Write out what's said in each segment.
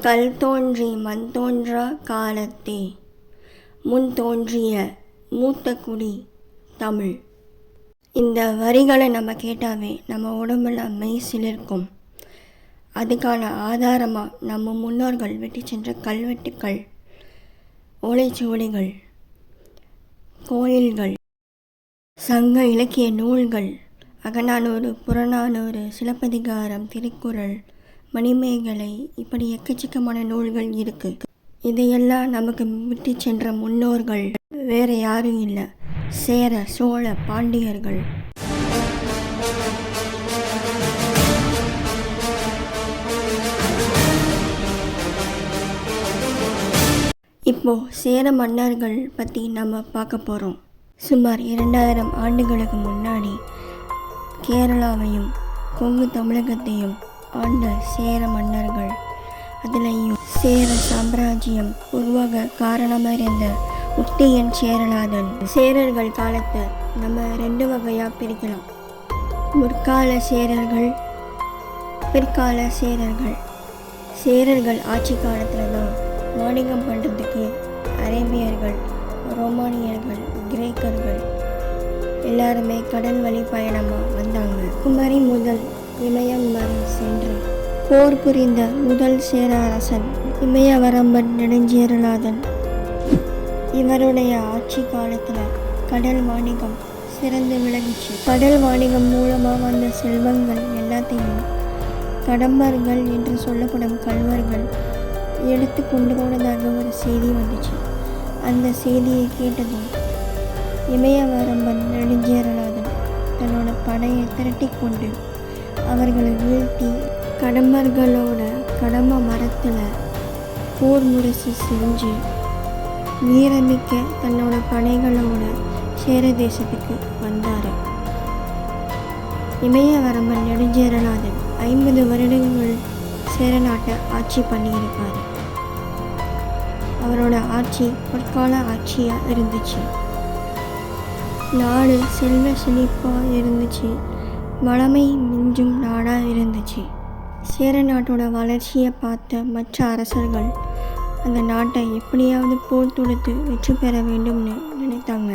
கல் தோன்றி மண் தோன்றா காலத்தே முன் தோன்றிய மூத்த குடி தமிழ். இந்த வரிகளை நம்ம கேட்டாவே நம்ம உடம்புல மெய் சிலிர்க்கும். அதுக்கான ஆதாரமாக நம்ம முன்னோர்கள் விட்டு சென்ற கல்வெட்டுக்கள், ஓலைச்சுவடிகள், கோயில்கள், சங்க இலக்கிய நூல்கள், அகநானூறு, புறநானூறு, சிலப்பதிகாரம், திருக்குறள், மணிமேகலை, இப்படி எக்கச்சக்கமான நூல்கள் இருக்குது. இதையெல்லாம் நமக்கு விட்டு சென்ற முன்னோர்கள் வேறு யாரும் இல்லை, சேர சோழ பாண்டியர்கள். இப்போ சேர மன்னர்கள் பற்றி நம்ம பார்க்க போகிறோம். சுமார் 2000 ஆண்டுகளுக்கு முன்னாடி கேரளாவையும் கொங்கு தமிழகத்தையும் ஆண்ட சேர மன்னர்கள், அதுலேயும் சேர சாம்ராஜ்யம் உருவாக காரணமாக இருந்த உத்தியன் சேரலாதன். சேரர்கள் காலத்தை நம்ம 2 வகையாக பிரிக்கலாம். முற்கால சேரர்கள், பிற்கால சேரர்கள். சேரர்கள் ஆட்சி காலத்தில் தான் வாணிகம் பண்ணுறதுக்கு அரேபியர்கள், ரோமானியர்கள், கிரேக்கர்கள் எல்லாருமே கடல் வழி பயணமாக வந்தாங்க. குமரி முதல் இமயம் வரை சென்று போர் புரிந்த முதல் சேர அரசன் இமயவரம்பன் நெடுஞ்சேரலாதன். இவருடைய ஆட்சி காலத்தில் கடல் வாணிகம் சிறந்து விளங்கிச்சு. கடல் வாணிகம் மூலமாக வந்த செல்வங்கள் எல்லாத்தையும் கடம்பர்கள் என்று சொல்லப்படும் கல்வர்கள் எடுத்து கொண்டு போனதாக ஒரு செய்தி வந்துச்சு. அந்த செய்தியை கேட்டதும் இமயவரம்பன் நெடுஞ்சேரலாதன் தன்னோட படையை திரட்டி கொண்டு அவர்களை வீழ்த்தி கடம்பர்களோட கடம்ப மரத்தில் போர் முரசு செஞ்சு வீரமிக்க தன்னோட படைகளோட சேர தேசத்துக்கு வந்தார். இமயவரம்பன் நெடுஞ்சேரலாதன் 50 வருடங்கள் சேர நாட்டை ஆட்சி பண்ணியிருக்காரு. அவரோட ஆட்சி பொற்கால ஆட்சியாக இருந்துச்சு. நாடு செல்வ செழிப்பாக இருந்துச்சு, வளமை மிஞ்சும் நாடாக இருந்துச்சு. சேர நாட்டோட வளர்ச்சியை பார்த்த மற்ற அரசர்கள் அந்த நாட்டை எப்படியாவது போர் தொடுத்து வெற்றி பெற வேண்டும்னு நினைத்தாங்க.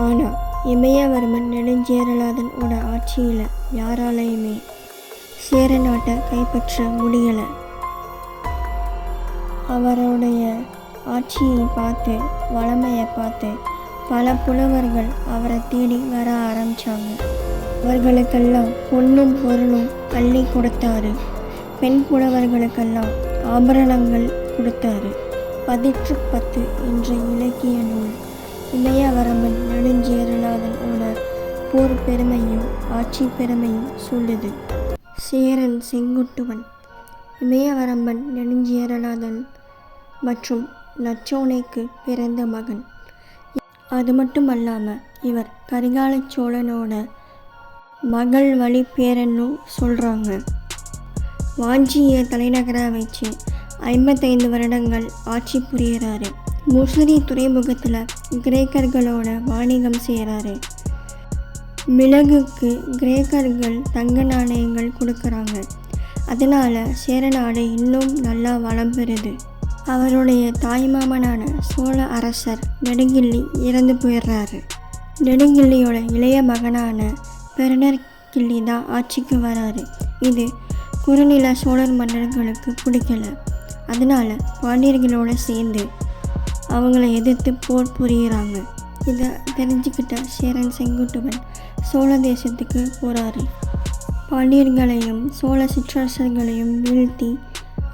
ஆனால் இமயவர்மன் நெடுஞ்சேரலாதனோட ஆட்சியில் யாராலையுமே சேர நாட்டை கைப்பற்ற முடியலை. அவருடைய ஆட்சியை பார்த்து, வளமையை பார்த்து பல புலவர்கள் அவரை தேடி வர ஆரம்பித்தாங்க. அவர்களுக்கெல்லாம் பொன்னும் பொருளும் அள்ளி கொடுத்தாரு. பெண் புலவர்களுக்கெல்லாம் ஆபரணங்கள் கொடுத்தாரு. 10 என்ற இலக்கிய நூல் இமயவரம்பன் நெடுஞ்சேரலாதனோட போர் பெருமையும் ஆட்சி பெருமையும் சொல்லுது. சேரன் செங்குட்டுவன் இமயவரம்பன் நெடுஞ்சேரலாதன் மற்றும் நச்சோனைக்கு பிறந்த மகன். அது மட்டும் அல்லாமல் இவர் கரிகால சோழனோட மகள் வழி பேரன்னு சொல்கிறாங்க. வாஞ்சியை தலைநகராக வச்சு 55 வருடங்கள் ஆட்சி புரிகிறாரு. முசிறி துறைமுகத்தில் கிரேக்கர்களோட வாணிகம் செய்கிறாரு. மிளகுக்கு கிரேக்கர்கள் தங்க நாணயங்கள் கொடுக்குறாங்க. அதனால் சேரநாடு இன்னும் நல்லா வளம் பெறுது. அவருடைய தாய்மாமனான சோழ அரசர் நெடுங்கிள்ளி இறந்து போயிடுறாரு. நெடுங்கிள்ளியோட இளைய மகனான பெருநற்கிள்ளி தான் ஆட்சிக்கு வராரு. இது குறுநில சோழர் மன்னர்களுக்கு பிடிக்கல. அதனால் பாண்டியர்களோடு சேர்ந்து அவங்கள எதிர்த்து போர் புரிகிறாங்க. இதை தெரிஞ்சுக்கிட்ட சேரன் செங்குட்டுவன் சோழ தேசத்துக்கு போகிறாரு. பாண்டியர்களையும் சோழ சிற்றரசர்களையும் வீழ்த்தி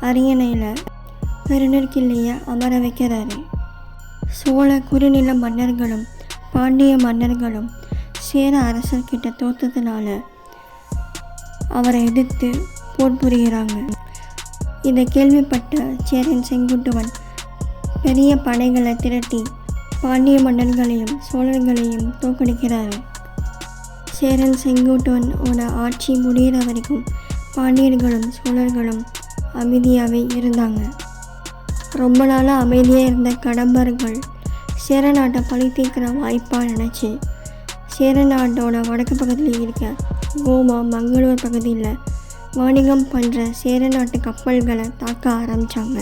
அரியணையில் பெருநற்கிள்ளியை அமர வைக்கிறாரு. சோழ குறுநில மன்னர்களும் பாண்டிய மன்னர்களும் சேர அரசர்கிட்ட தோற்றதுனால அவரை எதிர்த்து போர் புரிகிறாங்க. இதை கேள்விப்பட்ட சேரன் செங்குட்டுவன் பெரிய படைகளை திரட்டி பாண்டிய மன்னர்களையும் சோழர்களையும் தோற்கடிக்கிறாரு. சேரன் செங்குட்டுவனோட ஆட்சி முடிகிற வரைக்கும் பாண்டியர்களும் சோழர்களும் அமைதியாகவே இருந்தாங்க. ரொம்ப நாளாக அமைதியாக இருந்த கடம்பர்கள் சேர நாட்டை பழி தீர்க்கிற வாய்ப்பாக நினச்சி சேர நாட்டோட வடக்கு பக்கத்தில் இருக்க கோமா மங்களூர் பகுதியில் வாணிகம் பண்ணுற சேர நாட்டு கப்பல்களை தாக்க ஆரம்பித்தாங்க.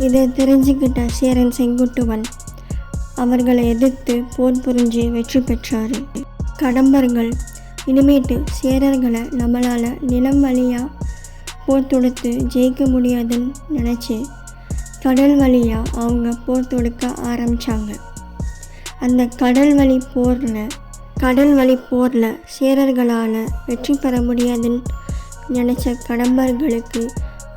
இதை தெரிஞ்சுக்கிட்ட சேரன் செங்குட்டுவன் அவர்களை எதிர்த்து போர் புரிஞ்சு வெற்றி பெற்றார். கடம்பர்கள் இனிமேட்டு சேரர்களை நம்மளால் நிலம் வழியாக போர் தொடுத்து ஜெயிக்க முடியாதுன்னு நினச்சி கடல் வழியாக அவங்க போர் தொடுக்க ஆரம்பித்தாங்க. அந்த கடல் வழி போரில் சேரர்களால் வெற்றி பெற முடியாதுன்னு நினச்ச கடம்பர்களுக்கு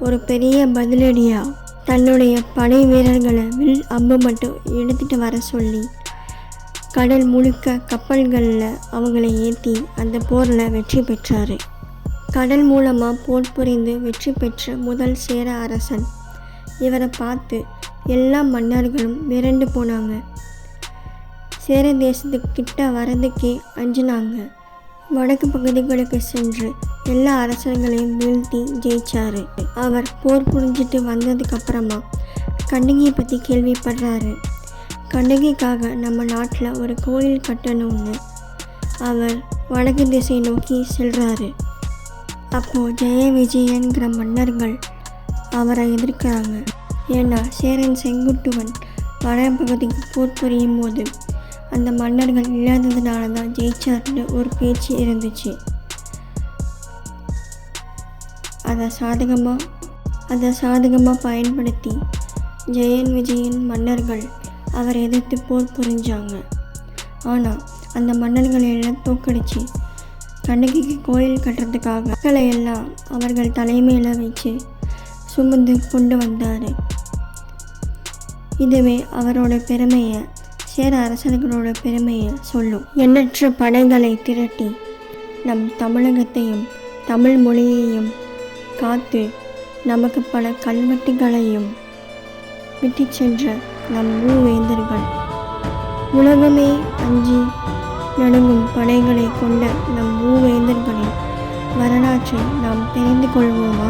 ஒரு பெரிய பதிலடியாக தன்னுடைய படை வீரர்களை வில் அம்பு மட்டும் எடுத்துகிட்டு வர சொல்லி கடல் முழுக்க கப்பல்களில் அவங்கள ஏற்றி அந்த போரில் வெற்றி பெற்றார். கடல் மூலமாக போர் புரிந்து வெற்றி பெற்ற முதல் சேர அரசன். இவரை பார்த்து எல்லா மன்னர்களும் மிரண்டு போனாங்க. சேர தேசத்துக்கு கிட்ட வரதுக்கே அஞ்சினாங்க. வடக்கு பகுதிகளுக்கு சென்று எல்லா அரசர்களையும் வீழ்த்தி ஜெயிச்சார். அவர் போர் புரிஞ்சிட்டு வந்ததுக்கப்புறமா கண்ணகியை பற்றி கேள்விப்படுறாரு. கண்ணகிக்காக நம்ம நாட்டில் ஒரு கோயில் கட்டணும்னு அவர் வடக்கு திசை நோக்கி செல்கிறாரு. அப்போது ஜெய விஜயன்கிற மன்னர்கள் அவரை எதிர்க்கிறாங்க. ஏன்னா சேரன் செங்குட்டுவன் வடபகுதிக்கு போர் புரியும் போது அந்த மன்னர்கள் இல்லாததுனால தான் ஜெயிச்சார்னு ஒரு பேச்சு இருந்துச்சு. அதை சாதகமாக பயன்படுத்தி ஜெயன் விஜயன் மன்னர்கள் அவரை எதிர்த்து போர் புரிஞ்சாங்க. ஆனால் அந்த மன்னர்களை எல்லாம் தோக்கடிச்சு கண்ணகிக்கு கோயில் கட்டுறதுக்காக மக்களை எல்லாம் அவர்கள் தலைமையில் வச்சு சுமந்து கொண்டு வந்தார். இதுவே அவரோட பெருமையை, சேர அரசர்களோட பெருமையை சொல்லும். எண்ணற்ற படைகளை திரட்டி நம் தமிழகத்தையும் தமிழ் மொழியையும் காத்து நமக்கு பல கல்வெட்டுகளையும் விட்டு சென்ற நம் மூவேந்தர்கள், உலகமே அஞ்சி நடுங்கும் படைகளை கொண்ட நம் மூவேந்தர்களின் வரலாற்றை நாம் தெரிந்து கொள்வோமா?